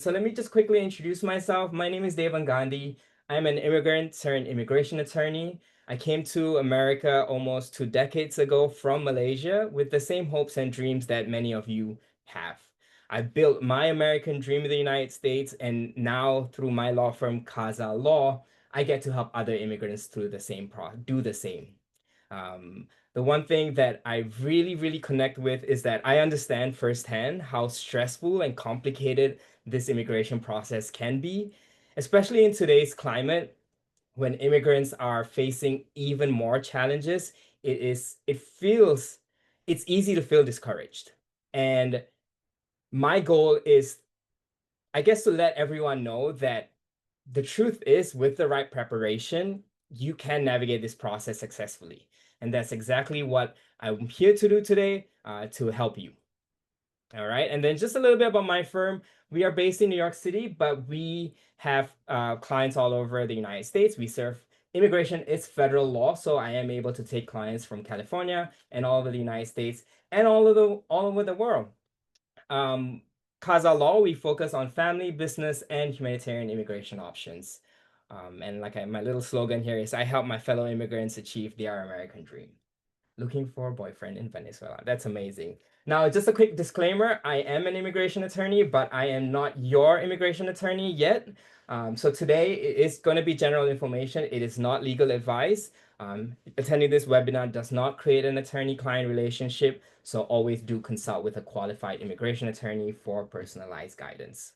So let me just quickly introduce myself. My name is Daven Ghandi. I'm an immigrant turned immigration attorney. I came to America almost 2 decades ago from Malaysia with the same hopes and dreams that many of you have. I built my American dream in the United States, and now through my law firm, Kaza Law, I get to help other immigrants through the same do the same. Um, the one thing that I really connect with is that I understand firsthand how stressful and complicated this immigration process can be, especially in today's climate when immigrants are facing even more challenges. It's easy to feel discouraged. And my goal is, I guess, to let everyone know that the truth is, with the right preparation, you can navigate this process successfully. And that's exactly what I'm here to do today, to help you. All right. And then just a little bit about my firm. We are based in New York City, but we have clients all over the United States. We serve immigration is federal law, so I am able to take clients from California and all over the United States and all over the world. Um, Kaza Law, we focus on family, business, and humanitarian immigration options. And my little slogan here is I help my fellow immigrants achieve their American dream. Looking for a boyfriend in Venezuela. That's amazing. Now, just a quick disclaimer, I am an immigration attorney, but I am not your immigration attorney yet. So today it is going to be general information. It is not legal advice. Attending this webinar does not create an attorney-client relationship, so always do consult with a qualified immigration attorney for personalized guidance.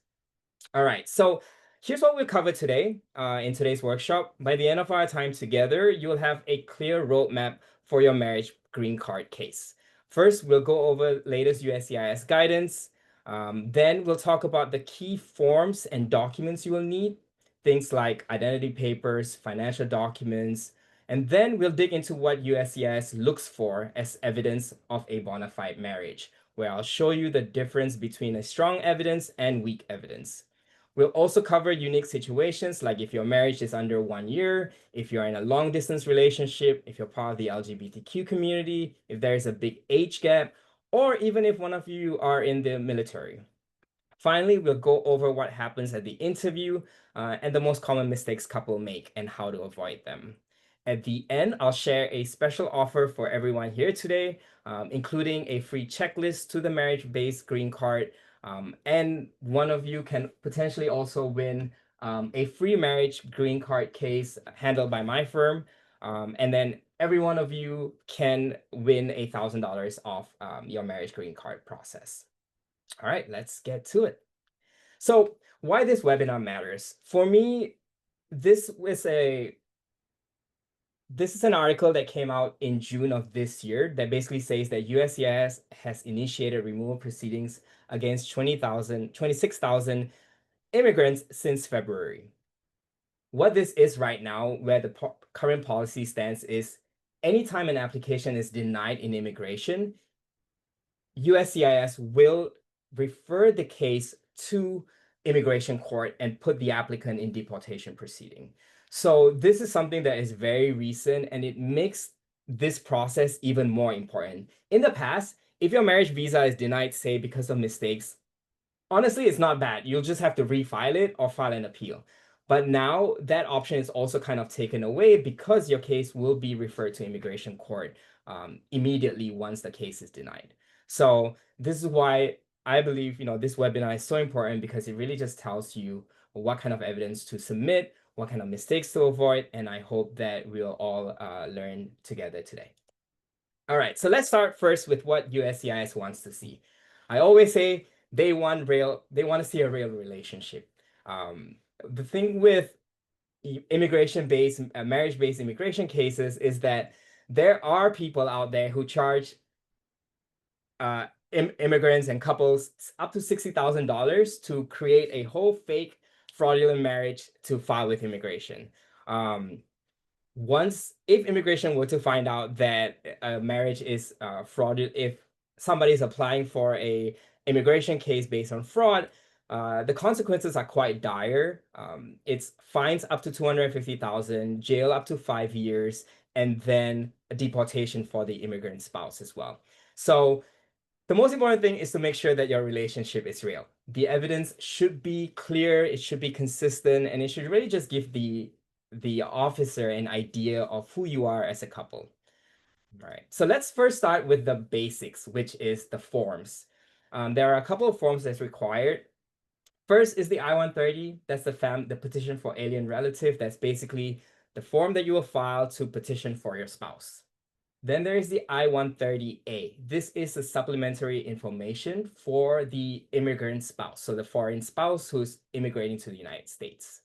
All right, so here's what we'll cover today in today's workshop. By the end of our time together, you'll have a clear roadmap for your marriage green card case. First, we'll go over latest USCIS guidance. Then we'll talk about the key forms and documents you will need, things like identity papers, financial documents, and then we'll dig into what USCIS looks for as evidence of a bona fide marriage, where I'll show you the difference between a strong evidence and weak evidence. We'll also cover unique situations like if your marriage is under 1 year, if you're in a long distance relationship, if you're part of the LGBTQ community, if there is a big age gap, or even if one of you are in the military. Finally, we'll go over what happens at the interview and the most common mistakes couples make and how to avoid them. At the end, I'll share a special offer for everyone here today, including a free checklist to the marriage-based green card. And one of you can potentially also win a free marriage green card case handled by my firm. And then every one of you can win $1,000 off your marriage green card process. All right, let's get to it. So why this webinar matters. For me, this is an article that came out in June of this year that basically says that USCIS has initiated removal proceedings against 26,000 immigrants since February. What this is right now, where the current policy stands, is anytime an application is denied in immigration, USCIS will refer the case to immigration court and put the applicant in deportation proceeding. So this is something that is very recent, and it makes this process even more important. In the past, if your marriage visa is denied, say, because of mistakes, honestly, it's not bad. You'll just have to refile it or file an appeal. But now that option is also kind of taken away because your case will be referred to immigration court immediately once the case is denied. So this is why I believe, this webinar is so important, because it really just tells you what kind of evidence to submit, what kind of mistakes to avoid, and I hope that we'll all learn together today. All right, so let's start first with what USCIS wants to see. I always say they want to see a real relationship. The thing with immigration-based, marriage-based immigration cases is that there are people out there who charge immigrants and couples up to $60,000 to create a whole fake fraudulent marriage to file with immigration. If immigration were to find out that a marriage is fraudulent, if somebody is applying for a immigration case based on fraud, the consequences are quite dire. It's fines up to $250,000, jail up to 5 years, and then a deportation for the immigrant spouse as well. So the most important thing is to make sure that your relationship is real. The evidence should be clear, it should be consistent, and it should really just give the officer an idea of who you are as a couple. All right, so let's first start with the basics, which is the forms. There are a couple of forms that's required. First is the I-130. That's the petition for alien relative. That's basically the form that you will file to petition for your spouse. Then there is the I-130A. This is the supplementary information for the immigrant spouse, so the foreign spouse who's immigrating to the United States.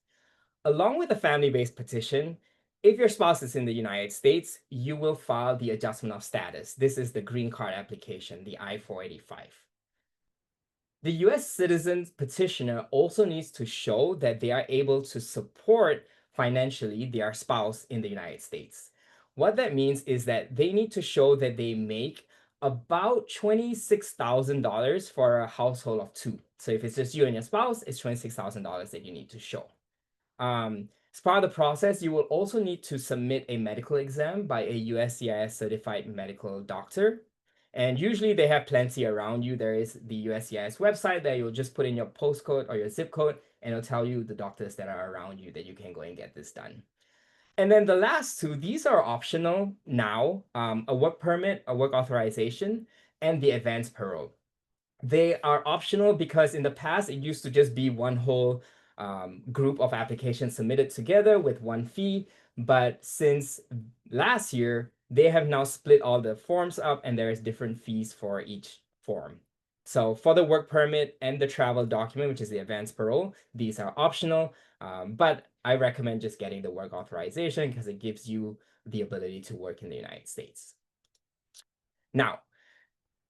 Along with the family-based petition, if your spouse is in the United States, you will file the adjustment of status. This is the green card application, the I-485. The US citizen petitioner also needs to show that they are able to support financially their spouse in the United States. What that means is that they need to show that they make about $26,000 for a household of two. So if it's just you and your spouse, it's $26,000 that you need to show. As part of the process, you will also need to submit a medical exam by a USCIS certified medical doctor. And usually they have plenty around you. There is the USCIS website that you'll just put in your postcode or your zip code, and it'll tell you the doctors that are around you that you can go and get this done. And then the last two, these are optional now, a work permit, a work authorization, and the advance parole. They are optional because in the past, it used to just be one whole group of applications submitted together with one fee. But since last year, they have now split all the forms up and there is different fees for each form. So for the work permit and the travel document, which is the advance parole, these are optional. But I recommend just getting the work authorization because it gives you the ability to work in the United States. Now,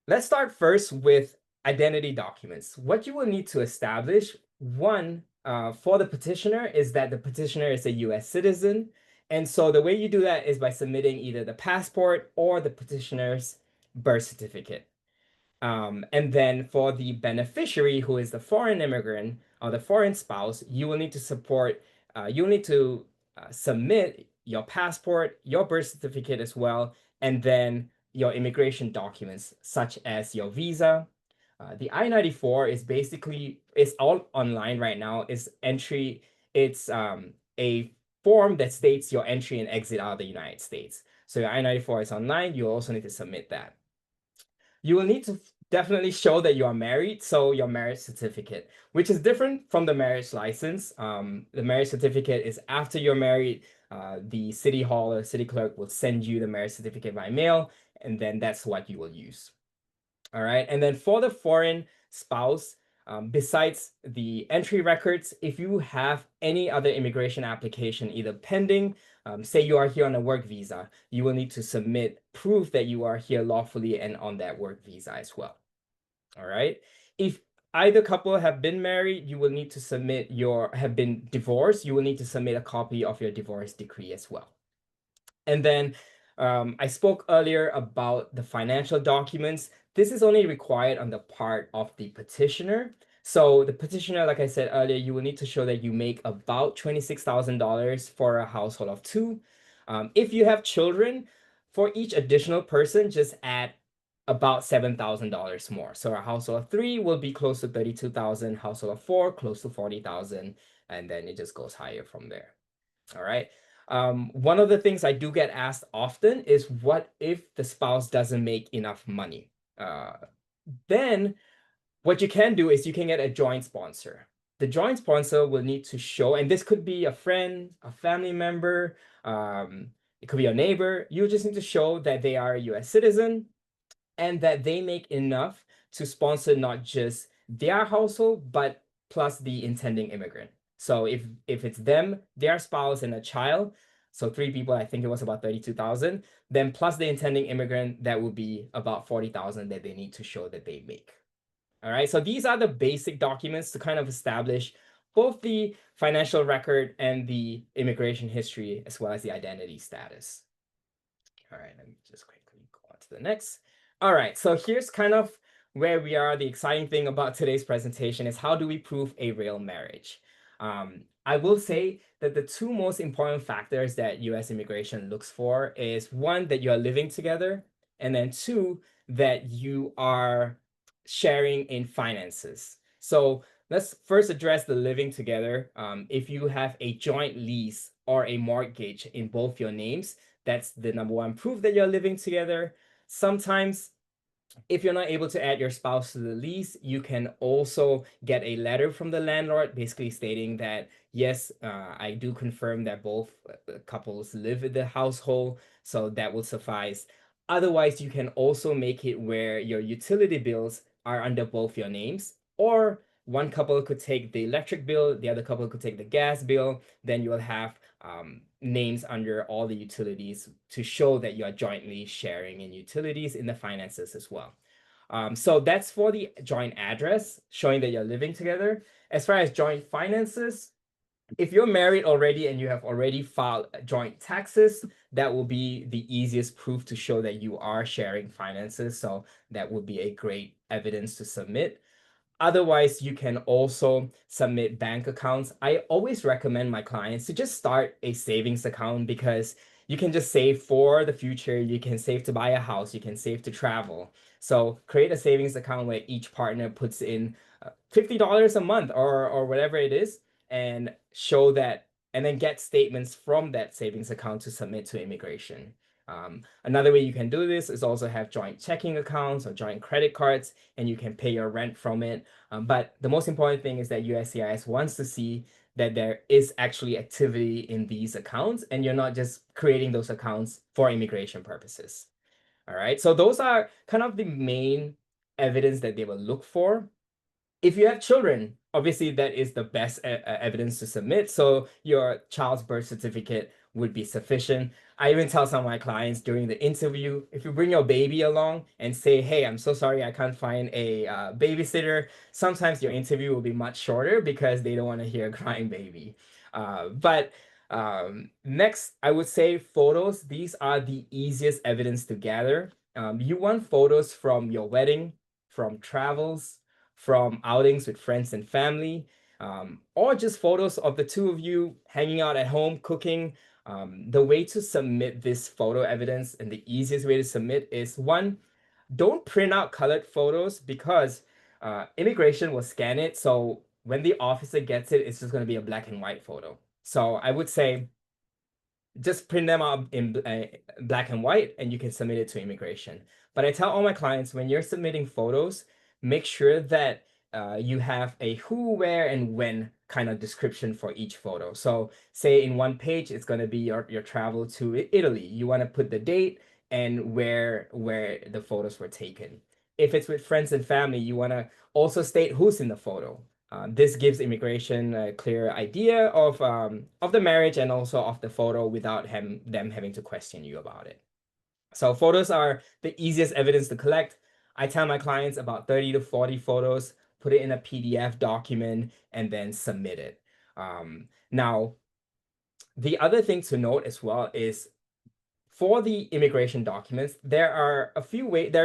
let's start first with identity documents. What you will need to establish, one, for the petitioner is that the petitioner is a US citizen. And so the way you do that is by submitting either the passport or the petitioner's birth certificate. And then for the beneficiary, who is the foreign immigrant or the foreign spouse, you will need to submit your passport, your birth certificate as well, and then your immigration documents, such as your visa. The I-94 is basically, it's all online right now. It's a form that states your entry and exit out of the United States. So your I-94 is online. You also need to submit that. You will need to definitely show that you are married, so your marriage certificate, which is different from the marriage license. The marriage certificate is after you're married, the city hall or city clerk will send you the marriage certificate by mail, and then that's what you will use. All right, and then for the foreign spouse, besides the entry records, if you have any other immigration application either pending, say you are here on a work visa, you will need to submit proof that you are here lawfully and on that work visa as well. All right. If either couple have been married, you will need to have been divorced, you will need to submit a copy of your divorce decree as well. And then I spoke earlier about the financial documents. This is only required on the part of the petitioner. So the petitioner, like I said earlier, you will need to show that you make about $26,000 for a household of two. If you have children, for each additional person, just add about $7,000 more. So a household of three will be close to 32,000, household of four, close to 40,000, and then it just goes higher from there. All right. One of the things I do get asked often is what if the spouse doesn't make enough money? Then what you can do is you can get a joint sponsor. The joint sponsor will need to show, and this could be a friend, a family member, it could be a neighbor. You just need to show that they are a US citizen and that they make enough to sponsor not just their household, but plus the intending immigrant. So if it's them, their spouse, and a child, so three people, I think it was about 32,000, then plus the intending immigrant, that would be about 40,000 that they need to show that they make. All right, so these are the basic documents to kind of establish both the financial record and the immigration history, as well as the identity status. All right, let me just quickly go on to the next. All right, so here's kind of where we are. The exciting thing about today's presentation is how do we prove a real marriage? I will say that the two most important factors that US immigration looks for is one, that you are living together, and then two, that you are sharing in finances. So let's first address the living together. If you have a joint lease or a mortgage in both your names, that's the number one proof that you're living together. Sometimes if you're not able to add your spouse to the lease, you can also get a letter from the landlord basically stating that, yes, I do confirm that both couples live in the household, so that will suffice. Otherwise, you can also make it where your utility bills are under both your names, or one couple could take the electric bill, the other couple could take the gas bill, then you'll have names under all the utilities to show that you are jointly sharing in utilities in the finances as well. So that's for the joint address, showing that you're living together. As far as joint finances, if you're married already and you have already filed joint taxes, that will be the easiest proof to show that you are sharing finances. So that would be a great evidence to submit. Otherwise, you can also submit bank accounts. I always recommend my clients to just start a savings account because you can just save for the future. You can save to buy a house. You can save to travel. So create a savings account where each partner puts in $50 a month or whatever it is, and show that, and then get statements from that savings account to submit to immigration. Another way you can do this is also have joint checking accounts or joint credit cards, and you can pay your rent from it. But the most important thing is that USCIS wants to see that there is actually activity in these accounts, and you're not just creating those accounts for immigration purposes. All right, so those are kind of the main evidence that they will look for. If you have children, obviously that is the best evidence to submit. So your child's birth certificate would be sufficient. I even tell some of my clients during the interview, if you bring your baby along and say, hey, I'm so sorry, I can't find a babysitter, sometimes your interview will be much shorter because they don't want to hear a crying baby. But next, I would say photos. These are the easiest evidence to gather. You want photos from your wedding, from travels, from outings with friends and family, or just photos of the two of you hanging out at home cooking. The way to submit this photo evidence, and the easiest way to submit, is one, don't print out colored photos because immigration will scan it. So when the officer gets it, it's just going to be a black and white photo. So I would say just print them out in black and white and you can submit it to immigration. But I tell all my clients, when you're submitting photos, make sure that you have a who, where, and when kind of description for each photo. So say in one page, it's going to be your travel to Italy. You want to put the date and where the photos were taken. If it's with friends and family, you want to also state who's in the photo. This gives immigration a clear idea of the marriage and also of the photo without them having to question you about it. So photos are the easiest evidence to collect. I tell my clients about 30 to 40 photos, put it in a PDF document, and then submit it. Now, the other thing to note as well is for the immigration documents, there are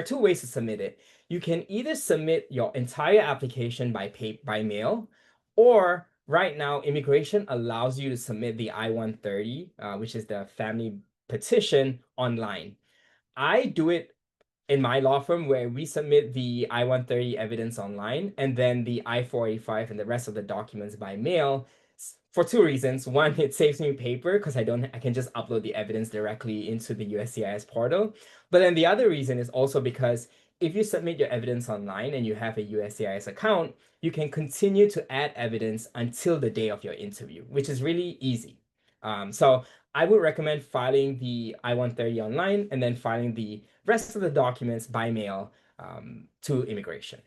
two ways to submit it. You can either submit your entire application by mail, or right now, immigration allows you to submit the I-130, which is the family petition, online. I do it in my law firm where we submit the I-130 evidence online and then the I-485 and the rest of the documents by mail for two reasons. One, it saves me paper because I can just upload the evidence directly into the USCIS portal. But then the other reason is also because if you submit your evidence online and you have a USCIS account, you can continue to add evidence until the day of your interview, which is really easy. So I would recommend filing the I-130 online and then filing the rest of the documents by mail to immigration.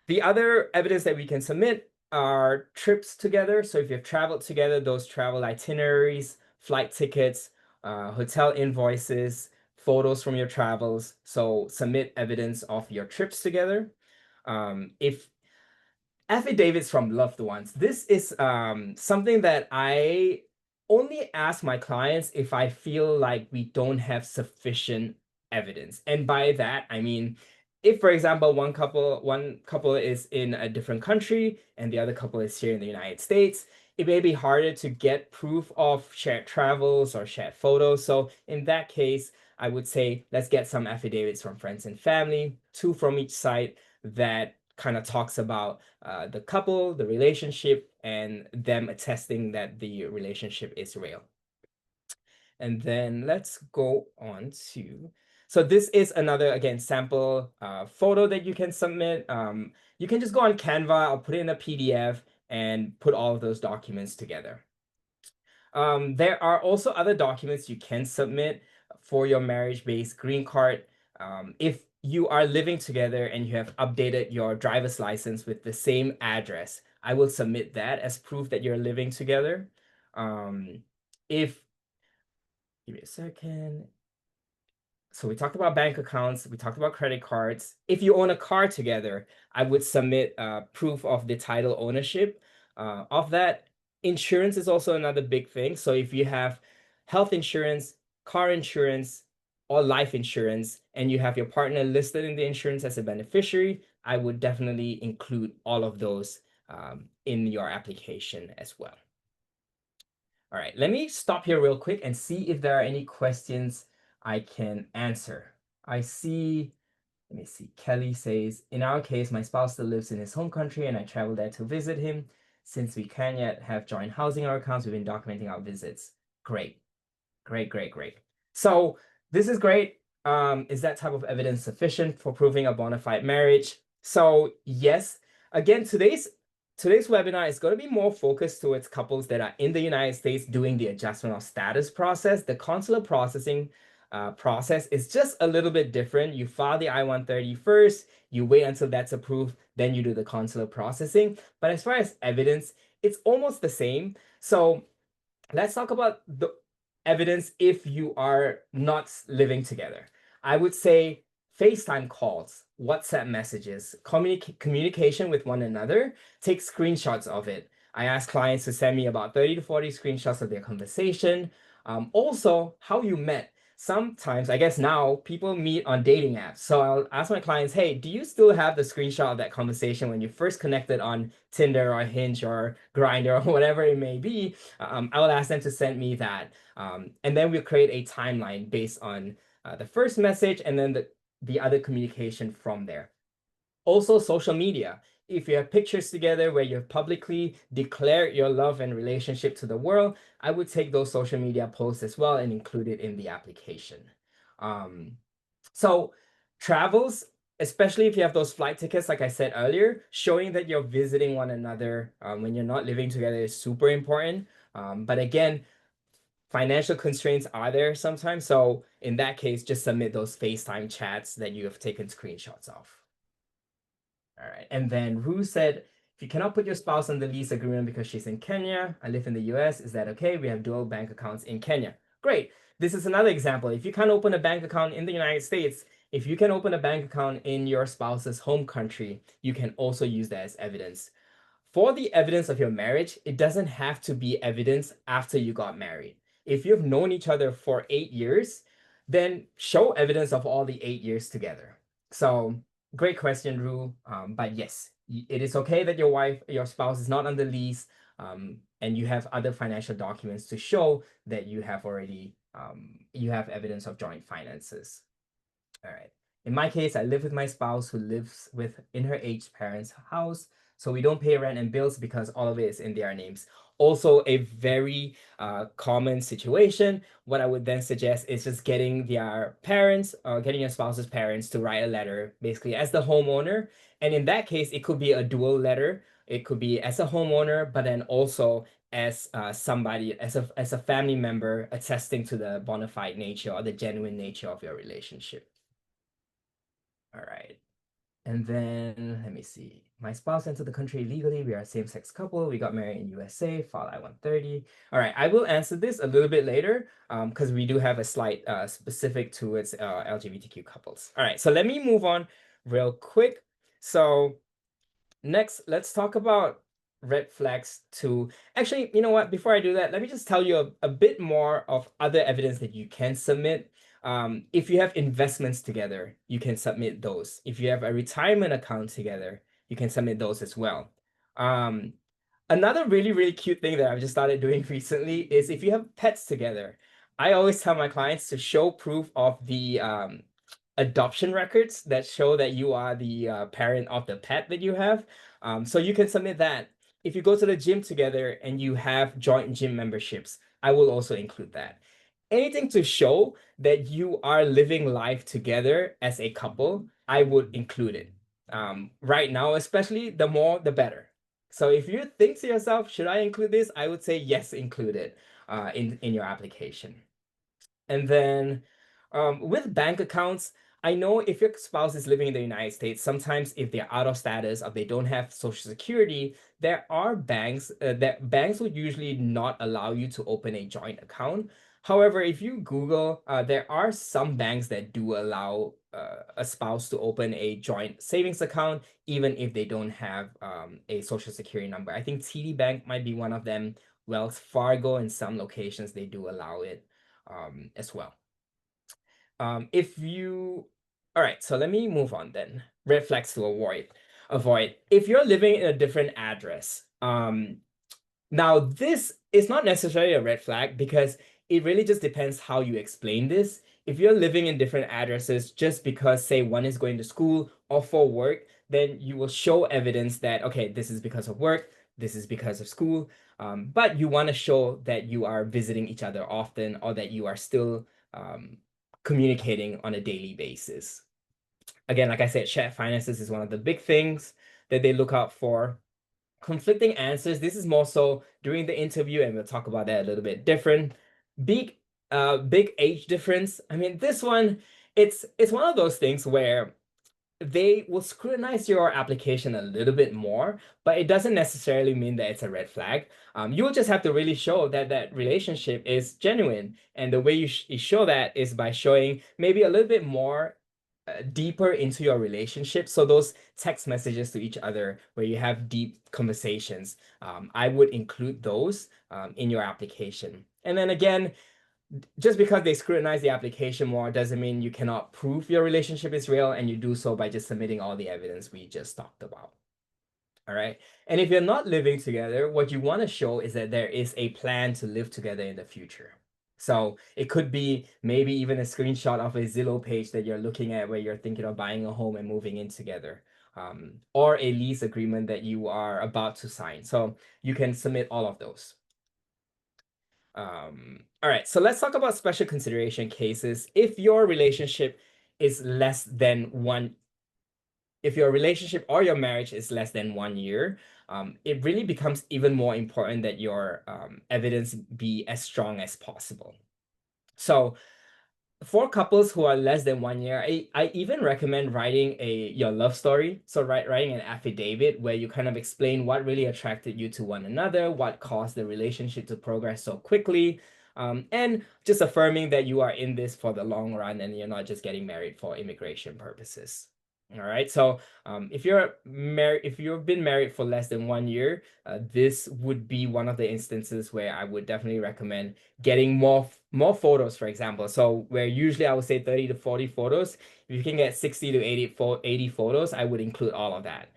The other evidence that we can submit are trips together. So if you've traveled together, those travel itineraries, flight tickets, hotel invoices, photos from your travels. So submit evidence of your trips together. If affidavits from loved ones. This is something that I only ask my clients if I feel like we don't have sufficient evidence. And by that, I mean, if, for example, one couple is in a different country and the other couple is here in the United States, it may be harder to get proof of shared travels or shared photos. So in that case, I would say, let's get some affidavits from friends and family, two from each side, that kind of talks about the couple, the relationship, and them attesting that the relationship is real. And then let's go on to, so this is another, again, sample photo that you can submit. You can just go on Canva, I'll put it in a PDF and put all of those documents together. There are also other documents you can submit for your marriage-based green card. If you are living together and you have updated your driver's license with the same address, I will submit that as proof that you're living together. If Give me a second. So we talked about bank accounts, we talked about credit cards. If you own a car together, I would submit proof of the title ownership of that. Insurance is also another big thing. So if you have health insurance, car insurance, or life insurance, and you have your partner listed in the insurance as a beneficiary, I would definitely include all of those in your application as well. All right, let me stop here real quick and see if there are any questions I can answer. I see, let me see, Kelly says, in our case, my spouse still lives in his home country and I travel there to visit him. Since we can't yet have joint housing or accounts, we've been documenting our visits. Great, great, great, great. So this is great. Is that type of evidence sufficient for proving a bona fide marriage? So yes, again, today's webinar is going to be more focused towards couples that are in the United States doing the adjustment of status process. The consular processing process is just a little bit different. You file the I-130 first, you wait until that's approved, then you do the consular processing. But as far as evidence, it's almost the same. So let's talk about the evidence if you are not living together. I would say FaceTime calls, WhatsApp messages, communication with one another, take screenshots of it. I ask clients to send me about 30 to 40 screenshots of their conversation. Also, how you met. Sometimes, I guess now, people meet on dating apps. So I'll ask my clients, hey, do you still have the screenshot of that conversation when you first connected on Tinder or Hinge or Grindr or whatever it may be? I will ask them to send me that. And then we'll create a timeline based on the first message and then the other communication from there. Also, social media. If you have pictures together where you've publicly declared your love and relationship to the world, I would take those social media posts as well and include it in the application. So travels, especially if you have those flight tickets, like I said earlier, showing that you're visiting one another when you're not living together is super important. But again, financial constraints are there sometimes. So in that case, just submit those FaceTime chats that you have taken screenshots of. All right. And then Rue said, if you cannot put your spouse on the lease agreement because she's in Kenya, I live in the US, is that okay? We have dual bank accounts in Kenya. Great. This is another example. If you can't open a bank account in the United States, if you can open a bank account in your spouse's home country, you can also use that as evidence. For the evidence of your marriage, it doesn't have to be evidence after you got married. If you've known each other for 8 years, then show evidence of all the 8 years together. So great question, Ru. But yes, it is okay that your spouse is not on the lease, and you have other financial documents to show that you have already, you have evidence of joint finances. All right. In my case, I live with my spouse who lives in her aged parents' house. So we don't pay rent and bills because all of it is in their names. Also a very common situation. What I would then suggest is just getting their parents, getting your spouse's parents to write a letter, basically as the homeowner. And in that case, it could be a dual letter. It could be as a homeowner, but then also as somebody, as a family member attesting to the bona fide nature or the genuine nature of your relationship. All right. And then let me see. My spouse entered the country legally. We are a same-sex couple. We got married in USA, filed I-130. All right, I will answer this a little bit later because we do have a slide specific towards LGBTQ couples. All right, so let me move on real quick. So next, let's talk about red flags to actually, you know what, before I do that, let me just tell you a bit more of other evidence that you can submit. If you have investments together, you can submit those. If you have a retirement account together, you can submit those as well. Another really, really cute thing that I've just started doing recently is if you have pets together, I always tell my clients to show proof of the adoption records that show that you are the parent of the pet that you have. So you can submit that. If you go to the gym together and you have joint gym memberships, I will also include that. Anything to show that you are living life together as a couple, I would include it. Right now, especially, the more the better. So if you think to yourself, should I include this? I would say yes, include it in your application. And then with bank accounts, I know if your spouse is living in the United States, sometimes if they're out of status or they don't have Social Security, there are banks that banks will usually not allow you to open a joint account. However, if you Google, there are some banks that do allow a spouse to open a joint savings account, even if they don't have a Social Security number. I think TD Bank might be one of them. Wells Fargo, in some locations, they do allow it as well. If you, all right, so let me move on then. Red flags to avoid. If you're living in a different address, now this is not necessarily a red flag because it really just depends how you explain this. If you're living in different addresses just because, say, one is going to school or for work, then you will show evidence that, okay, this is because of work, this is because of school, but you want to show that you are visiting each other often or that you are still communicating on a daily basis. Again, like I said, shared finances is one of the big things that they look out for. Conflicting answers, this is more so during the interview, and we'll talk about that a little bit different. Big big age difference. I mean, this one, it's one of those things where they will scrutinize your application a little bit more, but it doesn't necessarily mean that it's a red flag. You will just have to really show that that relationship is genuine. And the way you show that is by showing maybe a little bit more deeper into your relationship. So those text messages to each other where you have deep conversations, I would include those in your application. And then again, just because they scrutinize the application more doesn't mean you cannot prove your relationship is real, and you do so by just submitting all the evidence we just talked about. All right. And if you're not living together, what you want to show is that there is a plan to live together in the future. So it could be maybe even a screenshot of a Zillow page that you're looking at where you're thinking of buying a home and moving in together, or a lease agreement that you are about to sign. So you can submit all of those. All right, so let's talk about special consideration cases. If your relationship is less than one, if your relationship or your marriage is less than 1 year, it really becomes even more important that your evidence be as strong as possible. So for couples who are less than 1 year, I even recommend writing your love story. So writing an affidavit where you kind of explain what really attracted you to one another, what caused the relationship to progress so quickly, and just affirming that you are in this for the long run and you're not just getting married for immigration purposes. All right. So if you've been married for less than 1 year, this would be one of the instances where I would definitely recommend getting more photos, for example. So where usually I would say 30 to 40 photos, if you can get 60 to 80 photos, I would include all of that.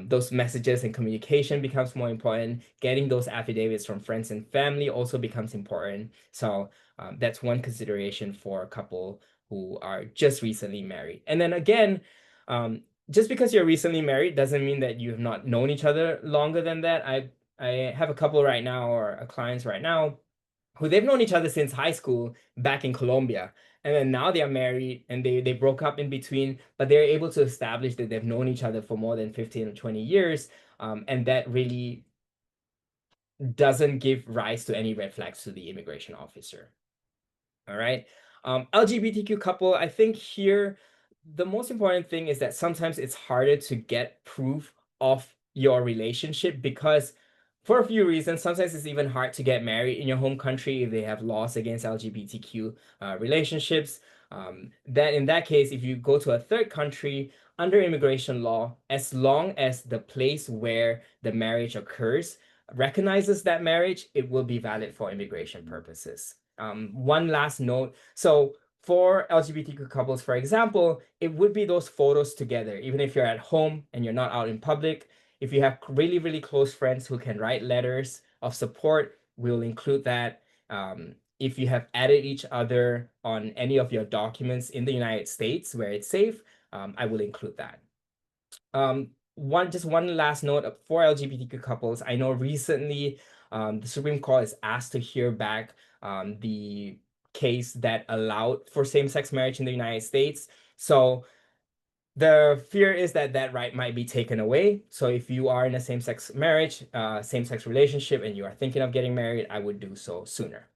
Those messages and communication becomes more important. Getting those affidavits from friends and family also becomes important. So that's one consideration for a couple who are just recently married. And then again, just because you're recently married doesn't mean that you have not known each other longer than that. I have a couple right now, or a clients right now, who they've known each other since high school back in Colombia. And then now they are married and they broke up in between, but they're able to establish that they've known each other for more than 15 or 20 years. And that really doesn't give rise to any red flags to the immigration officer. All right. LGBTQ couple, I think here the most important thing is that sometimes it's harder to get proof of your relationship because for a few reasons, sometimes it's even hard to get married in your home country if they have laws against LGBTQ relationships. That in that case, if you go to a third country under immigration law, as long as the place where the marriage occurs recognizes that marriage, it will be valid for immigration purposes. One last note. So for LGBTQ couples, for example, it would be those photos together, even if you're at home and you're not out in public. If you have really, really close friends who can write letters of support, we'll include that. if you have added each other on any of your documents in the United States where it's safe, I will include that. Just one last note for LGBTQ couples. I know recently the Supreme Court is asked to hear back the case that allowed for same-sex marriage in the United States. So the fear is that that right might be taken away. So if you are in a same-sex marriage, same-sex relationship, and you are thinking of getting married, I would do so sooner.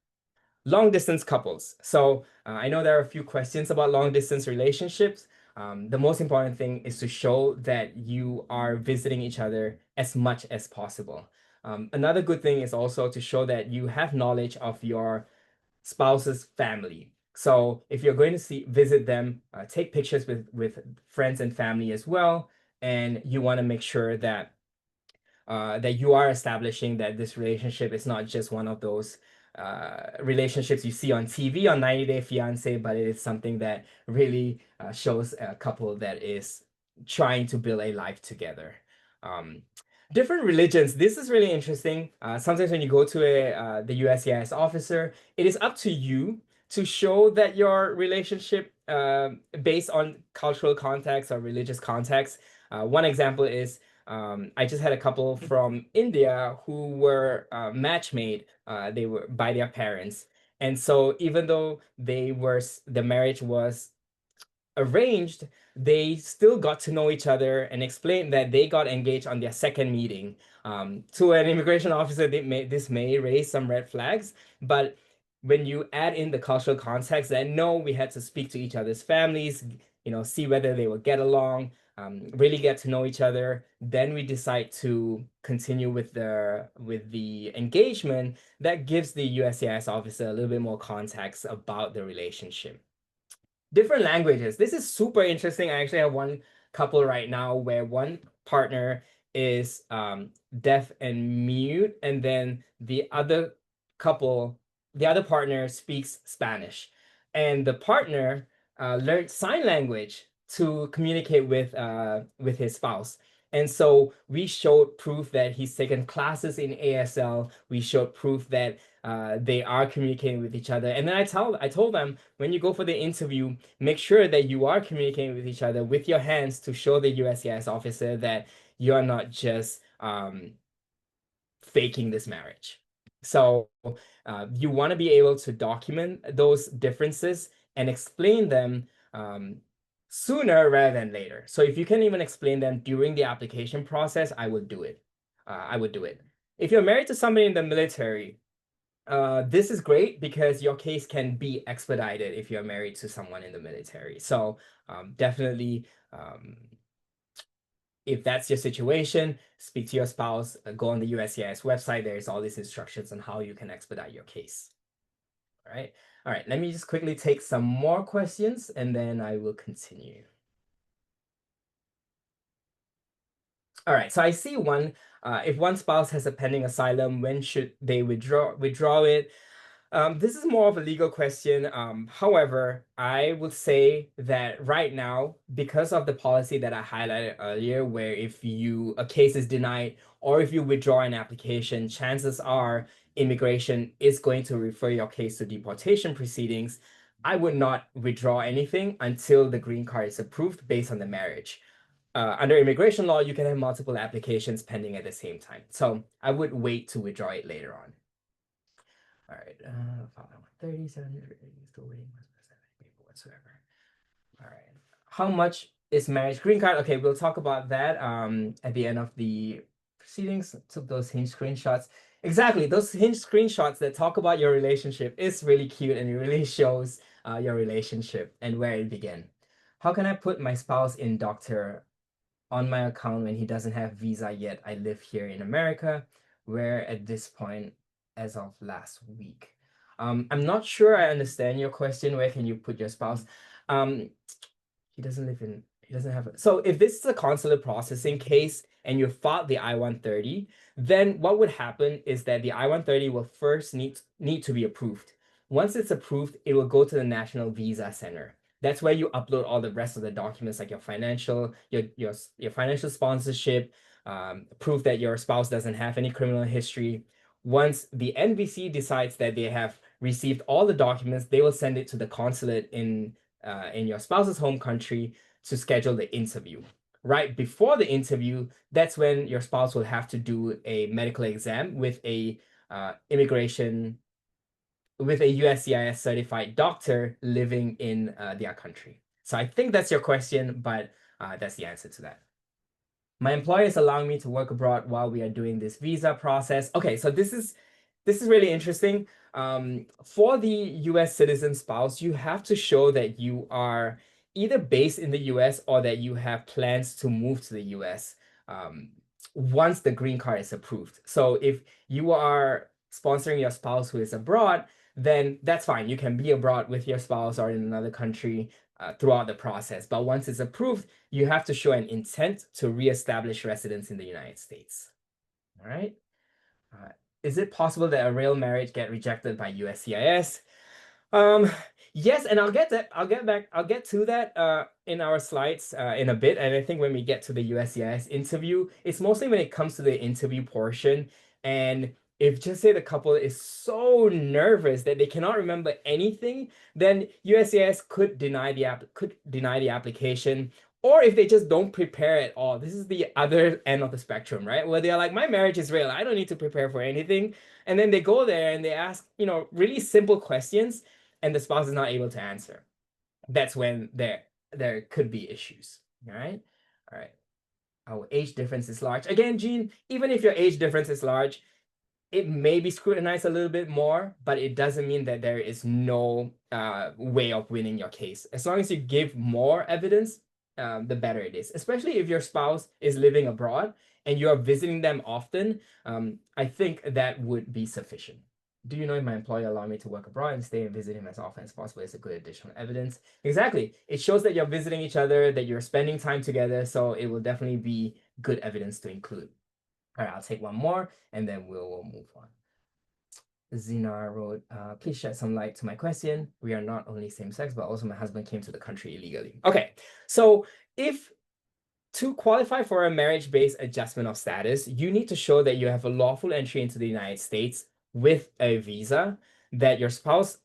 Long distance couples. So I know there are a few questions about long distance relationships. The most important thing is to show that you are visiting each other as much as possible. Another good thing is also to show that you have knowledge of your spouse's family. So if you're going to visit them, take pictures with friends and family as well, and you want to make sure that that you are establishing that this relationship is not just one of those relationships you see on TV on 90 Day Fiancé, but it is something that really shows a couple that is trying to build a life together. Um, Different religions. This is really interesting. Sometimes when you go to the USCIS officer, it is up to you to show that your relationship based on cultural context or religious context. One example is I just had a couple from India who were match made. They were by their parents, and so even though the marriage was arranged, they still got to know each other and explained that they got engaged on their second meeting. To an immigration officer, this may raise some red flags, but when you add in the cultural context, that no, we had to speak to each other's families, see whether they would get along, really get to know each other. Then we decide to continue with the engagement. That gives the USCIS officer a little bit more context about the relationship. Different languages. This is super interesting. I actually have one couple right now where one partner is deaf and mute, and then the other partner speaks Spanish, and the partner learned sign language to communicate with his spouse. And so we showed proof that he's taken classes in ASL. We showed proof that they are communicating with each other. And then I told them, when you go for the interview, make sure that you are communicating with each other with your hands to show the USCIS officer that you are not just faking this marriage. So you want to be able to document those differences and explain them sooner rather than later. So if you can even explain them during the application process, I would do it. I would do it. If you're married to somebody in the military, this is great because your case can be expedited if you're married to someone in the military. So definitely, if that's your situation, speak to your spouse, go on the USCIS website. There's all these instructions on how you can expedite your case. All right. All right. Let me just quickly take some more questions and then I will continue. All right. So I see one. If one spouse has a pending asylum, when should they withdraw it? This is more of a legal question. However, I would say that right now, because of the policy that I highlighted earlier, where if a case is denied or if you withdraw an application, chances are immigration is going to refer your case to deportation proceedings. I would not withdraw anything until the green card is approved based on the marriage. Under immigration law, you can have multiple applications pending at the same time. So I would wait to withdraw it later on. All right, 37 still waiting whatsoever. All right, how much is marriage green card? Okay, we'll talk about that at the end of the proceedings. Took those Hinge screenshots. Exactly, those Hinge screenshots that talk about your relationship is really cute and it really shows your relationship and where it began. How can I put my spouse in doctor on my account when he doesn't have visa yet? I live here in America, where at this point, as of last week. I'm not sure I understand your question. Where can you put your spouse? He doesn't have so if this is a consular processing case and you filed the I-130, then what would happen is that the I-130 will first need to be approved. Once it's approved, it will go to the National Visa Center. That's where you upload all the rest of the documents, like your financial sponsorship, proof that your spouse doesn't have any criminal history. Once the NVC decides that they have received all the documents, they will send it to the consulate in your spouse's home country to schedule the interview. Right before the interview, that's when your spouse will have to do a medical exam with a immigration with a USCIS certified doctor living in their country. So I think that's your question, but that's the answer to that. My employer is allowing me to work abroad while we are doing this visa process. Okay, so this is really interesting. For the US citizen spouse, you have to show that you are either based in the US or that you have plans to move to the US once the green card is approved. So if you are sponsoring your spouse who is abroad, then that's fine. You can be abroad with your spouse or in another country throughout the process. But once it's approved, you have to show an intent to reestablish residence in the United States. All right. Is it possible that a real marriage get rejected by USCIS? Um, yes, and I'll get to that in our slides in a bit. And I think when we get to the USCIS interview, it's mostly when it comes to the interview portion. And if just say the couple is so nervous that they cannot remember anything, then USCIS could deny the application. Or if they just don't prepare at all, this is the other end of the spectrum, right? Where they're like, my marriage is real. I don't need to prepare for anything. And then they go there and they ask, really simple questions, and the spouse is not able to answer. That's when there could be issues. All right. All right. Our age difference is large. Again, Jean, even if your age difference is large, it may be scrutinized a little bit more, but it doesn't mean that there is no way of winning your case. As long as you give more evidence, the better it is. Especially if your spouse is living abroad and you are visiting them often, I think that would be sufficient. Do you know if my employer allow me to work abroad and stay and visit him as often as possible? It's a good additional evidence. Exactly. It shows that you're visiting each other, that you're spending time together, so it will definitely be good evidence to include. All right, I'll take one more and then we'll move on. Zinar wrote, please shed some light to my question. We are not only same-sex, but also my husband came to the country illegally. Okay, so if to qualify for a marriage-based adjustment of status, you need to show that you have a lawful entry into the United States with a visa, that your spouse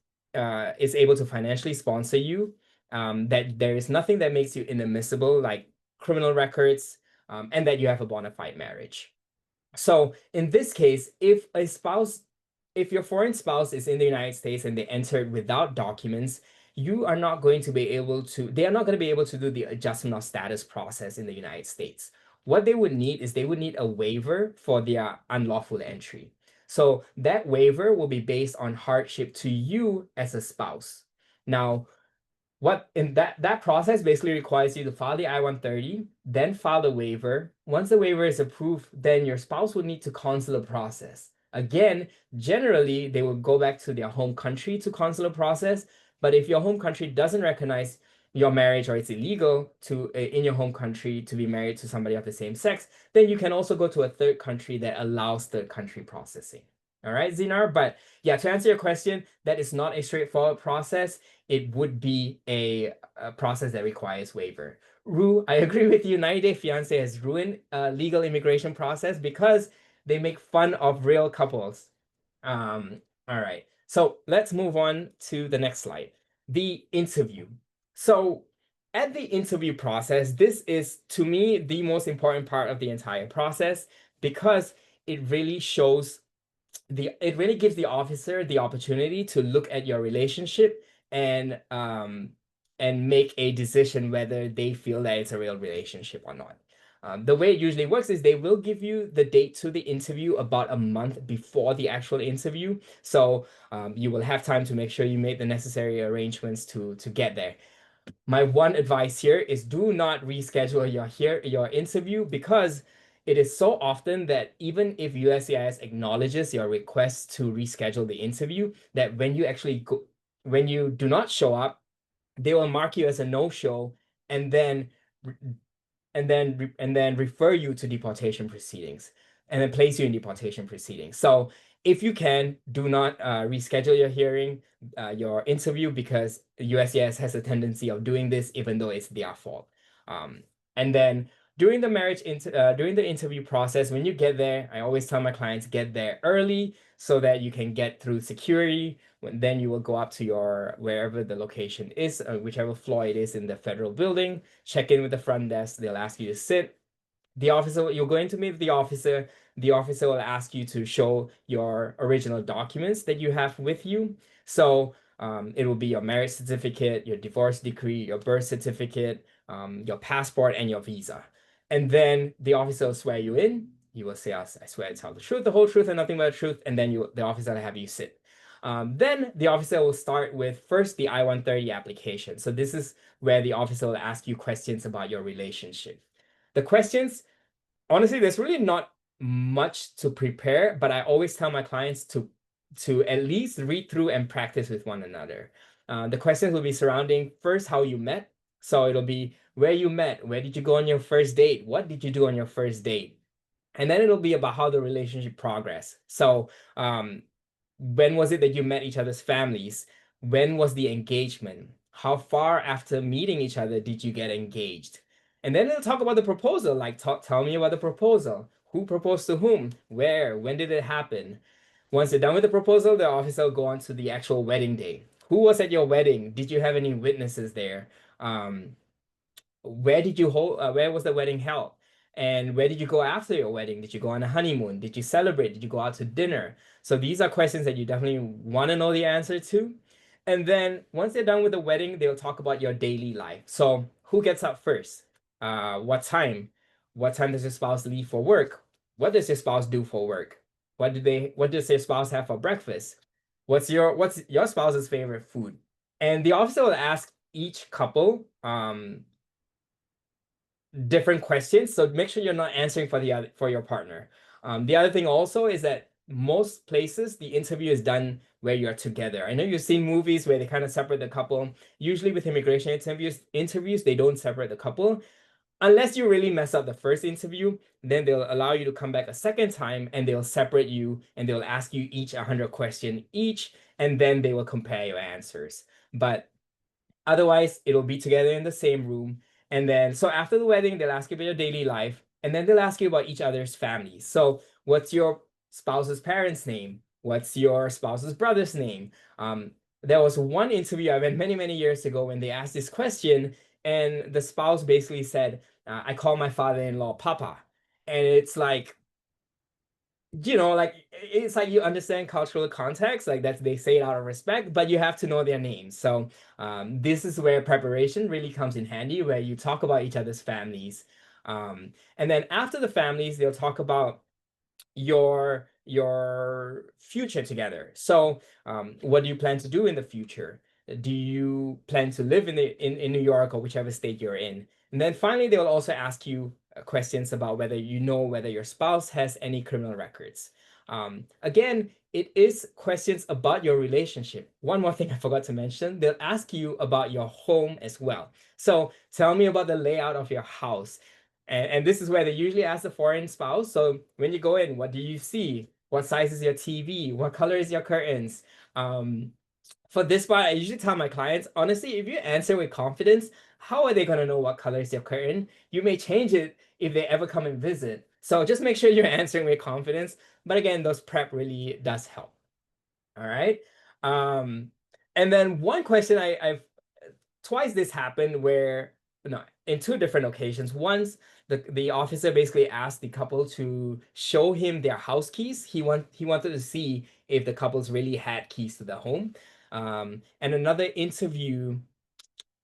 is able to financially sponsor you, that there is nothing that makes you inadmissible, like criminal records, and that you have a bona fide marriage. So in this case, if your foreign spouse is in the United States and they entered without documents, they are not going to be able to do the adjustment of status process in the United States. What they would need is a waiver for their unlawful entry. So that waiver will be based on hardship to you as a spouse. Now, what in that process basically requires you to file the I-130, then file the waiver. Once the waiver is approved, then your spouse would need to consular process. Again, generally, they will go back to their home country to consular process. But if your home country doesn't recognize your marriage or it's illegal to in your home country to be married to somebody of the same sex, then you can also go to a third country that allows third country processing. All right, Zinar. But yeah, to answer your question, that is not a straightforward process. It would be a process that requires waiver. Ru, I agree with you. 90-Day Fiancé has ruined legal immigration process because they make fun of real couples. All right, so let's move on to the next slide. The interview. So at the interview process, this is, to me, the most important part of the entire process because it really gives the officer the opportunity to look at your relationship and make a decision whether they feel that it's a real relationship or not. The way it usually works is they will give you the date to the interview about a month before the actual interview. So you will have time to make sure you made the necessary arrangements to get there. My one advice here is do not reschedule your interview because it is so often that even if USCIS acknowledges your request to reschedule the interview, that when you do not show up, they will mark you as a no-show and then refer you to deportation proceedings and then place you in deportation proceedings. So if you can, do not reschedule your interview because the USCIS has a tendency of doing this even though it's their fault. And then during during the interview process, when you get there, I always tell my clients get there early so that you can get through security. Then you will go up to your wherever the location is, whichever floor it is in the federal building. Check in with the front desk. They'll ask you to sit. The officer, you're going to meet the officer. The officer will ask you to show your original documents that you have with you. So it will be your marriage certificate, your divorce decree, your birth certificate, your passport, and your visa. And then the officer will swear you in. He will say, I swear to tell the truth, the whole truth, and nothing but the truth. And then the officer will have you sit. Then the officer will start with first the I-130 application. So this is where the officer will ask you questions about your relationship. The questions, honestly, there's really not much to prepare, but I always tell my clients to at least read through and practice with one another. The questions will be surrounding first how you met. So it'll be where you met, where did you go on your first date, what did you do on your first date, and then it'll be about how the relationship progressed. So when was it that you met each other's families? When was the engagement? How far after meeting each other did you get engaged? And then they'll talk about the proposal, like tell me about the proposal. Who proposed to whom? Where? When did it happen? Once they're done with the proposal, the officer will go on to the actual wedding day. Who was at your wedding? Did you have any witnesses there? Where did you hold, where was the wedding held? And where did you go after your wedding? Did you go on a honeymoon? Did you celebrate? Did you go out to dinner? So these are questions that you definitely want to know the answer to. And then once they're done with the wedding, they'll talk about your daily life. So who gets up first? What time? What time does your spouse leave for work? What does your spouse do for work? What does your spouse have for breakfast? What's your spouse's favorite food? And the officer will ask each couple different questions. So make sure you're not answering for for your partner. The other thing also is that most places the interview is done where you're together. I know you've seen movies where they kind of separate the couple. Usually with immigration interviews they don't separate the couple. Unless you really mess up the first interview, then they'll allow you to come back a second time and they'll separate you and they'll ask you each 100 questions each, and then they will compare your answers. But otherwise, it'll be together in the same room. And then, so after the wedding, they'll ask you about your daily life, and then they'll ask you about each other's families. So, what's your spouse's parents' name? What's your spouse's brother's name? There was one interview I went many, many years ago when they asked this question, and the spouse basically said, I call my father-in-law Papa. And it's like, like it's like you understand cultural context, like that they say it out of respect, but you have to know their names. So this is where preparation really comes in handy, where you talk about each other's families. And then after the families, they'll talk about your future together. So what do you plan to do in the future? Do you plan to live in New York or whichever state you're in? And then finally, they'll also ask you questions about whether you know whether your spouse has any criminal records. Again, it is questions about your relationship. One more thing I forgot to mention, they'll ask you about your home as well. So tell me about the layout of your house. And this is where they usually ask the foreign spouse. So when you go in, what do you see? What size is your TV? What color is your curtains? For this part, I usually tell my clients, honestly, if you answer with confidence, how are they going to know what color is your curtain? You may change it if they ever come and visit. So just make sure you're answering with confidence. But again, those prep really does help. All right. And then one question I've twice this happened where, no, in two different occasions. Once the officer basically asked the couple to show him their house keys. He wanted to see if the couples really had keys to the home. And another interview,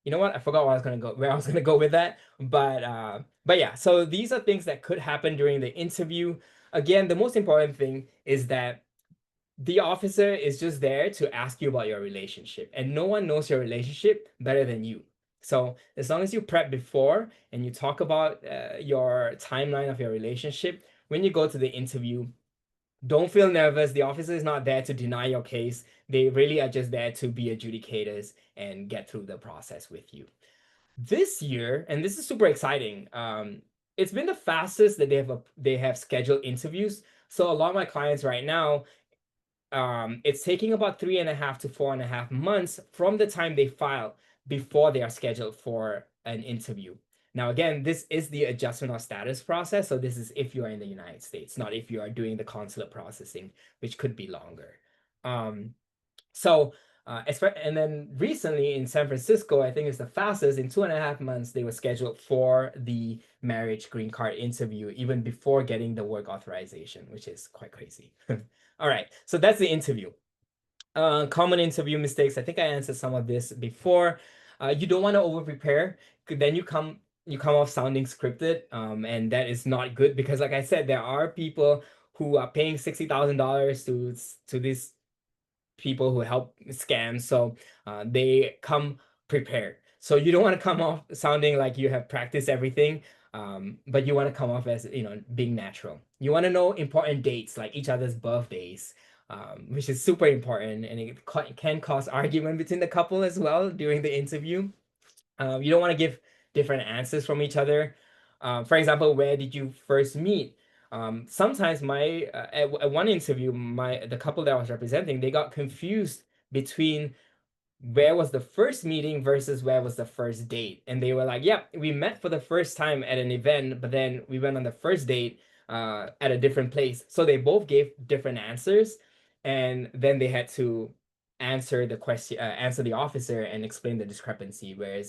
you know what? I forgot where I was gonna go with that. But yeah, so these are things that could happen during the interview. Again, the most important thing is that the officer is just there to ask you about your relationship, and no one knows your relationship better than you. So as long as you prep before and you talk about your timeline of your relationship, when you go to the interview, don't feel nervous. The officer is not there to deny your case. They really are just there to be adjudicators and get through the process with you. This year, and this is super exciting, it's been the fastest that they have scheduled interviews. So a lot of my clients right now, it's taking about 3.5 to 4.5 months from the time they file before they are scheduled for an interview. Now, again, this is the adjustment of status process. So this is if you are in the United States, not if you are doing the consulate processing, which could be longer. And then recently in San Francisco, I think it's the fastest. In 2.5 months, they were scheduled for the marriage green card interview, even before getting the work authorization, which is quite crazy. All right, so that's the interview. Common interview mistakes. I think I answered some of this before. You don't want to over prepare. Then you come off sounding scripted, and that is not good because, like I said, there are people who are paying $60,000 to these people who help scam. So they come prepared. So you don't want to come off sounding like you have practiced everything, but you want to come off as, being natural. You want to know important dates like each other's birthdays, which is super important, and it can cause argument between the couple as well during the interview. You don't want to give different answers from each other. For example, where did you first meet? Sometimes at one interview, the couple that I was representing, they got confused between where was the first meeting versus where was the first date. And they were like, yep, we met for the first time at an event, but then we went on the first date at a different place. So they both gave different answers. And then they had to answer the question, answer the officer and explain the discrepancy, where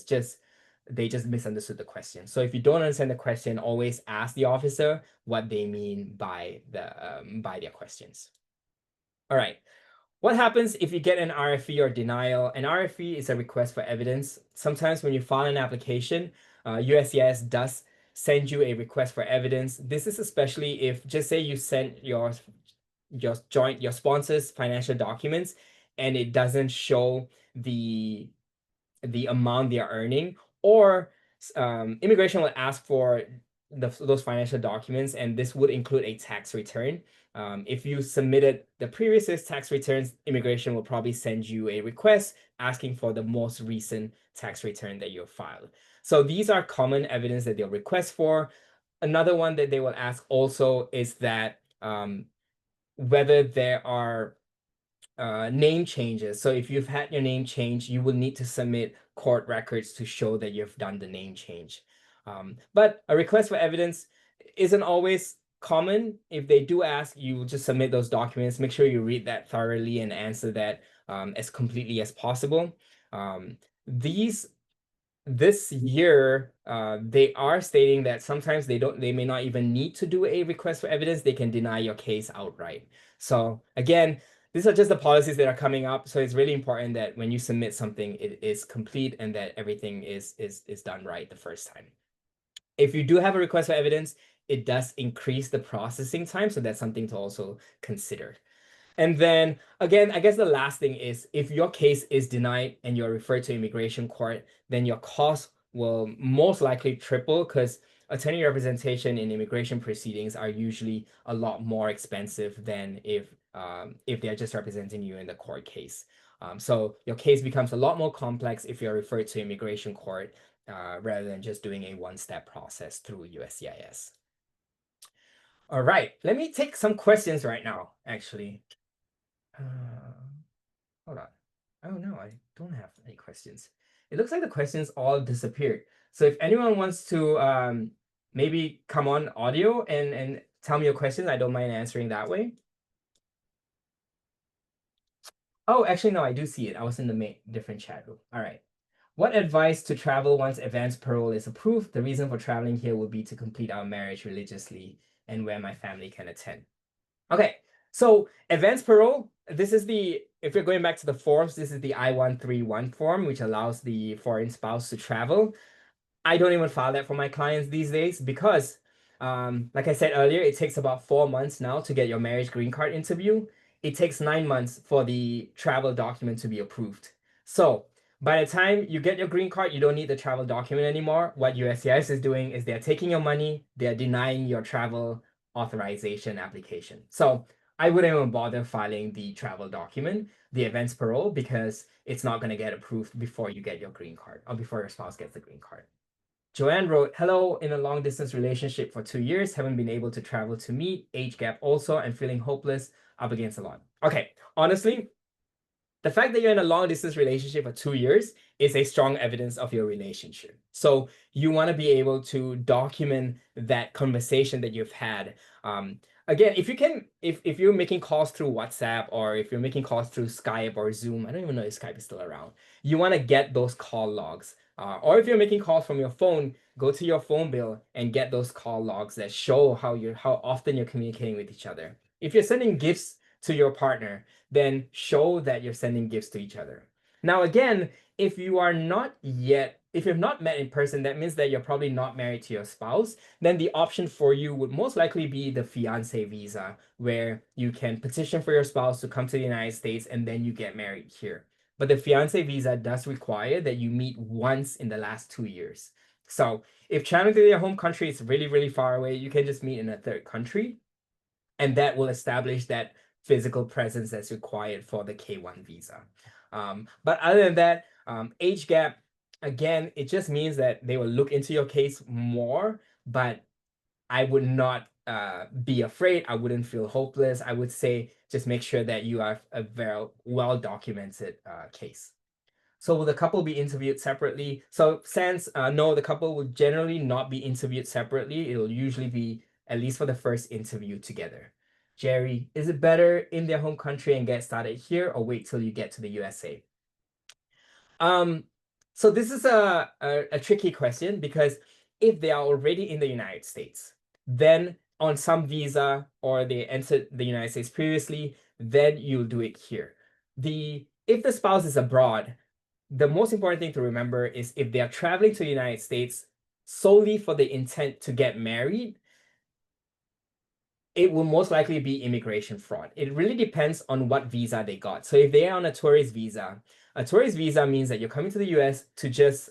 they just misunderstood the question. So if you don't understand the question, always ask the officer what they mean by their questions. All right. What happens if you get an RFE or denial? An RFE is a request for evidence. Sometimes when you file an application, USCIS does send you a request for evidence. This is especially if, just say you sent your sponsor's financial documents and it doesn't show the amount they are earning, or immigration will ask for those financial documents, and this would include a tax return. If you submitted the previous year's tax returns, immigration will probably send you a request asking for the most recent tax return that you filed. So these are common evidence that they'll request for. Another one that they will ask also is that whether there are name changes. So if you've had your name changed, you will need to submit court records to show that you've done the name change. But a request for evidence isn't always common. If they do ask, you just submit those documents. Make sure you read that thoroughly and answer that as completely as possible. This year, they are stating that sometimes they may not even need to do a request for evidence. They can deny your case outright. So again, these are just the policies that are coming up. So it's really important that when you submit something, it is complete and that everything is done right the first time. If you do have a request for evidence, it does increase the processing time. So that's something to also consider. And then again, I guess the last thing is if your case is denied and you're referred to immigration court, then your costs will most likely triple because attorney representation in immigration proceedings are usually a lot more expensive than if they're just representing you in the court case. So your case becomes a lot more complex if you're referred to immigration court rather than just doing a one-step process through USCIS. All right, let me take some questions right now, actually. Hold on. Oh no, I don't have any questions. It looks like the questions all disappeared. So if anyone wants to maybe come on audio and tell me your questions, I don't mind answering that way. Oh, actually, no, I do see it. I was in the different chat room. All right. What advice to travel once advance parole is approved? The reason for traveling here would be to complete our marriage religiously and where my family can attend. Okay, so advance parole, this is if you're going back to the forms, this is the I-131 form, which allows the foreign spouse to travel. I don't even file that for my clients these days because, like I said earlier, it takes about 4 months now to get your marriage green card interview. It takes 9 months for the travel document to be approved. So by the time you get your green card, you don't need the travel document anymore. What USCIS is doing is they're taking your money, they're denying your travel authorization application. So I wouldn't even bother filing the travel document, the advance parole, because it's not going to get approved before you get your green card or before your spouse gets the green card. Joanne wrote, hello, in a long distance relationship for 2 years, haven't been able to travel to meet, age gap also, and feeling hopeless, up against a lot. Okay, honestly, the fact that you're in a long distance relationship for 2 years is a strong evidence of your relationship. So you want to be able to document that conversation that you've had. Again, if you can, if you're making calls through WhatsApp, or if you're making calls through Skype or Zoom, I don't even know if Skype is still around. You want to get those call logs. Or if you're making calls from your phone, go to your phone bill and get those call logs that show how often you're communicating with each other. If you're sending gifts to your partner, then show that you're sending gifts to each other. Now, again, if you've not met in person, that means that you're probably not married to your spouse. Then the option for you would most likely be the fiancé visa, where you can petition for your spouse to come to the United States and then you get married here. But the fiancé visa does require that you meet once in the last 2 years. So if traveling to their home country is really, really far away, you can just meet in a third country, and that will establish that physical presence that's required for the K1 visa. But other than that, age gap, again, it just means that they will look into your case more, but I would not be afraid. I wouldn't feel hopeless. I would say just make sure that you have a very well-documented case. So will the couple be interviewed separately? So sans, no, the couple will generally not be interviewed separately. It'll usually be, at least for the first interview, together. Jerry, is it better in their home country and get started here, or wait till you get to the USA? So this is a tricky question, because if they are already in the United States, then on some visa, or they entered the United States previously, then you'll do it here. If the spouse is abroad, the most important thing to remember is if they are traveling to the United States solely for the intent to get married, it will most likely be immigration fraud. It really depends on what visa they got. So if they are on a tourist visa means that you're coming to the US to just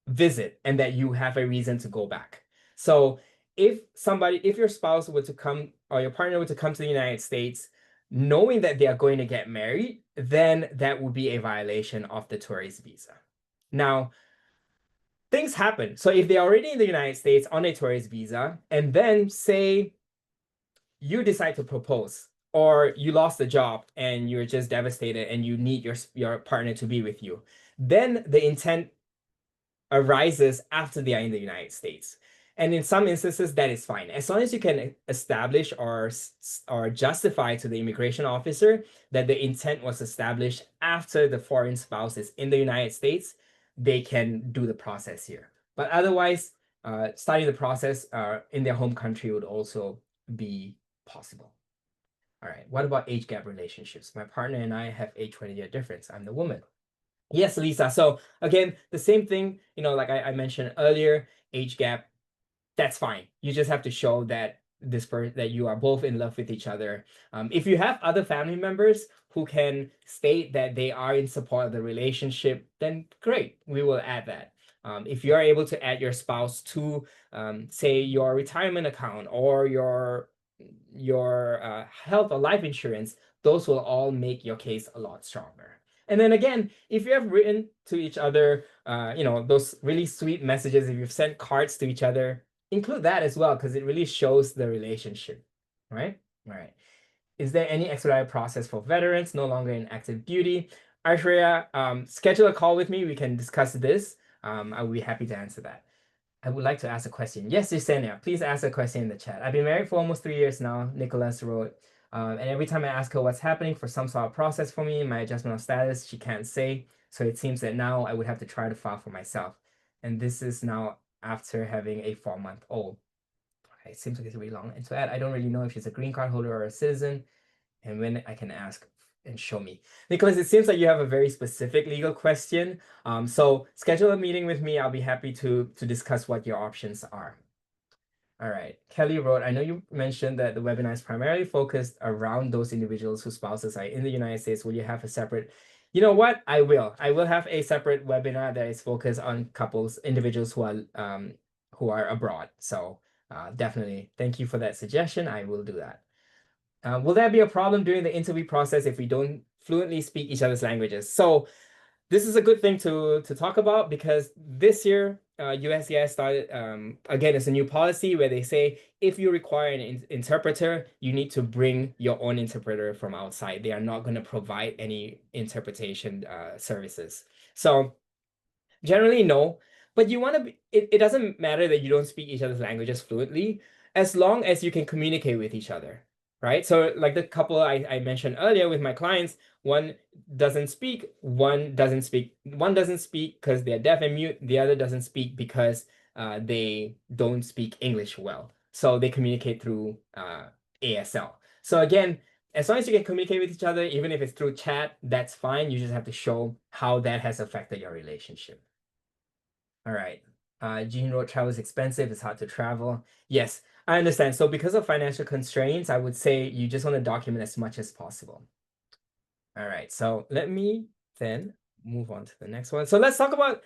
visit, and that you have a reason to go back. So if your spouse were to come, or your partner were to come to the United States knowing that they are going to get married, then that would be a violation of the tourist visa. Now, things happen. So if they're already in the United States on a tourist visa, and then say you decide to propose, or you lost the job and you're just devastated and you need your partner to be with you, then the intent arises after they are in the United States. And in some instances, that is fine. As long as you can establish or justify to the immigration officer that the intent was established after the foreign spouse is in the United States, they can do the process here. But otherwise, starting the process in their home country would also be possible. All right, what about age gap relationships? My partner and I have a 20-year difference. I'm the woman. Yes, Lisa. So again, the same thing, like I mentioned earlier, age gap, that's fine. You just have to show that that you are both in love with each other. If you have other family members who can state that they are in support of the relationship, then great, we will add that. If you are able to add your spouse to, say, your retirement account, or your health or life insurance, those will all make your case a lot stronger. And then again, if you have written to each other, those really sweet messages, if you've sent cards to each other, include that as well, because it really shows the relationship, right? All right. Is there any expedited process for veterans no longer in active duty? Aishwarya, schedule a call with me. We can discuss this. I will be happy to answer that. I would like to ask a question. Yes, Yesenia, please ask a question in the chat. I've been married for almost 3 years now, Nicholas wrote. And every time I ask her what's happening for some sort of process for me, my adjustment of status, she can't say. So it seems that now I would have to try to file for myself. And this is now after having a 4-month-old. Okay, it seems like it's really long. And to add, I don't really know if she's a green card holder or a citizen, and when I can ask and show me. Nicholas, it seems like you have a very specific legal question. So schedule a meeting with me. I'll be happy to discuss what your options are. All right. Kelly wrote, I know you mentioned that the webinar is primarily focused around those individuals whose spouses are in the United States. Will you have a separate? You know what? I will. I will have a separate webinar that is focused on individuals who are abroad. So definitely, thank you for that suggestion. I will do that. Will there be a problem during the interview process if we don't fluently speak each other's languages? So this is a good thing to talk about, because this year, USCIS started, again, it's a new policy where they say if you require an interpreter, you need to bring your own interpreter from outside. They are not going to provide any interpretation services. So generally, no. But you want to be, it doesn't matter that you don't speak each other's languages fluently, as long as you can communicate with each other, right? So like the couple I mentioned earlier with my clients, one doesn't speak, one doesn't speak, one doesn't speak because they're deaf and mute, the other doesn't speak because they don't speak English well. So they communicate through ASL. So again, as long as you can communicate with each other, even if it's through chat, that's fine. You just have to show how that has affected your relationship. All right. Gene road travel is expensive. It's hard to travel. Yes, I understand. So because of financial constraints, I would say you just want to document as much as possible. All right. So let me then move on to the next one. So let's talk about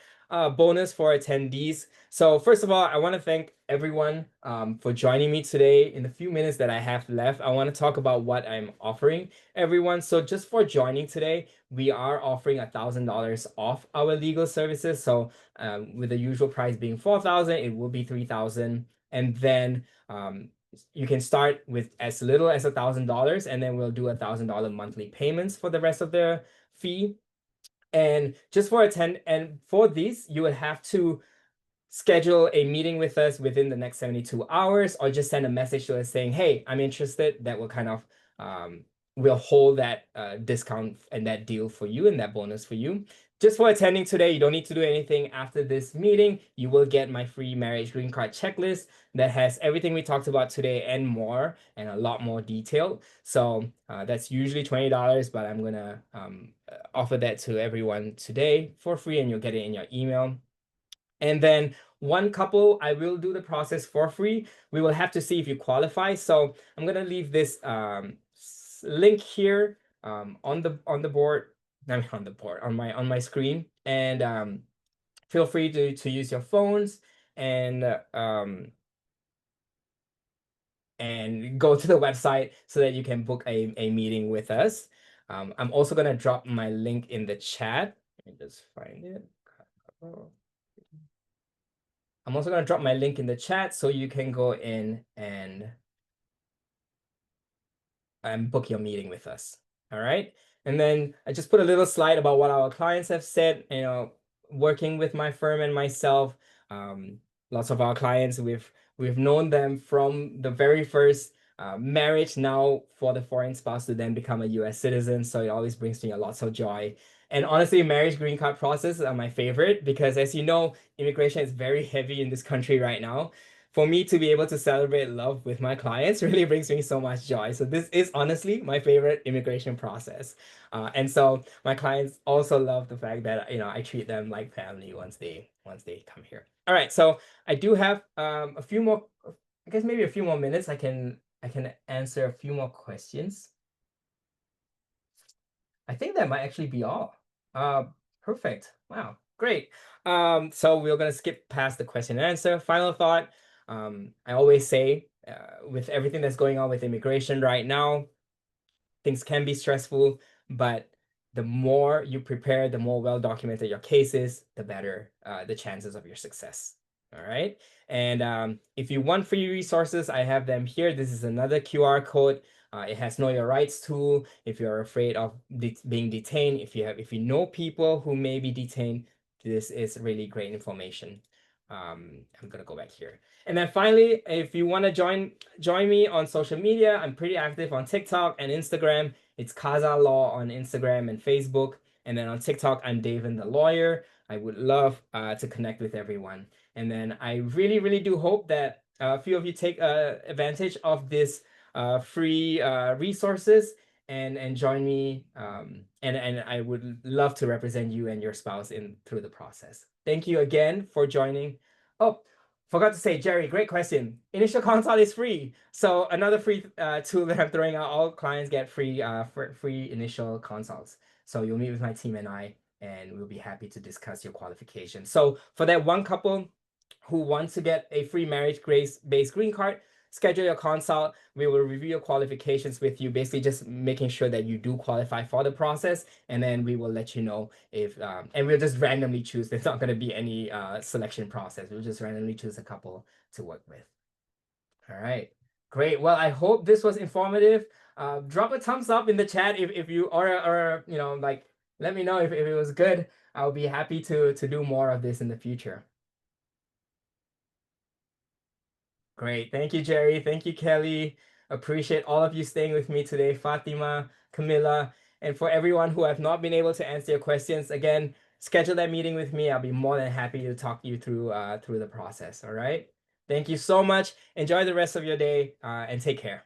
bonus for attendees. So first of all, I want to thank everyone for joining me today. In the few minutes that I have left, I want to talk about what I'm offering everyone. So just for joining today, we are offering $1,000 off our legal services. So with the usual price being $4,000, it will be $3,000. And then you can start with as little as $1,000, and then we'll do $1,000 monthly payments for the rest of the fee. And just for these, you would have to schedule a meeting with us within the next 72 hours, or just send a message to us saying, hey, I'm interested. That will kind of we'll hold that discount and that deal for you and that bonus for you. Just for attending today, you don't need to do anything after this meeting. You will get my free marriage green card checklist that has everything we talked about today and more, and a lot more detail. So that's usually $20, but I'm gonna offer that to everyone today for free, and you'll get it in your email. And then one couple, I will do the process for free. We will have to see if you qualify. So I'm gonna leave this link here on the board. I mean, on the board, on my screen, and feel free to use your phones and go to the website so that you can book a meeting with us. I'm also gonna drop my link in the chat. Let me just find it. I'm also gonna drop my link in the chat so you can go in and book your meeting with us. All right. And then I just put a little slide about what our clients have said, working with my firm and myself. Lots of our clients, we've known them from the very first marriage, now for the foreign spouse to then become a US citizen. So it always brings me a lots of joy. And honestly, marriage green card process are my favorite because, as you know, immigration is very heavy in this country right now. For me to be able to celebrate love with my clients really brings me so much joy. So this is honestly my favorite immigration process. And so my clients also love the fact that I treat them like family once they come here. All right, so I do have a few more, I guess maybe a few more minutes. I can answer a few more questions. I think that might actually be all. Perfect. Wow, great. So we're gonna skip past the question and answer. Final thought. I always say, with everything that's going on with immigration right now, things can be stressful, but the more you prepare, the more well documented your case is, the better the chances of your success. All right. And if you want free resources, I have them here. This is another QR code. It has Know Your Rights tool. If you're afraid of being detained, if you know people who may be detained, this is really great information. I'm gonna go back here. And then finally, if you want to join me on social media, I'm pretty active on TikTok and Instagram. It's Kaza Law on Instagram and Facebook. And then on TikTok, I'm Daven the Lawyer. I would love to connect with everyone. And then I really, really do hope that a few of you take advantage of this free resources and join me. And I would love to represent you and your spouse through the process. Thank you again for joining. Oh, forgot to say, Jerry, great question. Initial consult is free. So another free tool that I'm throwing out, all clients get free free initial consults. So you'll meet with my team and we'll be happy to discuss your qualifications. So for that one couple who wants to get a free marriage-based green card, schedule your consult. We will review your qualifications with you, basically just making sure that you do qualify for the process. And then we will let you know if, and we'll just randomly choose. There's not going to be any selection process. We'll just randomly choose a couple to work with. All right, great. Well, I hope this was informative. Drop a thumbs up in the chat if you or like let me know if it was good. I'll be happy to do more of this in the future. Great. Thank you, Jerry. Thank you, Kelly. Appreciate all of you staying with me today, Fatima, Camilla, and for everyone who have not been able to answer your questions, again, schedule that meeting with me. I'll be more than happy to talk you through through the process. All right. Thank you so much. Enjoy the rest of your day and take care.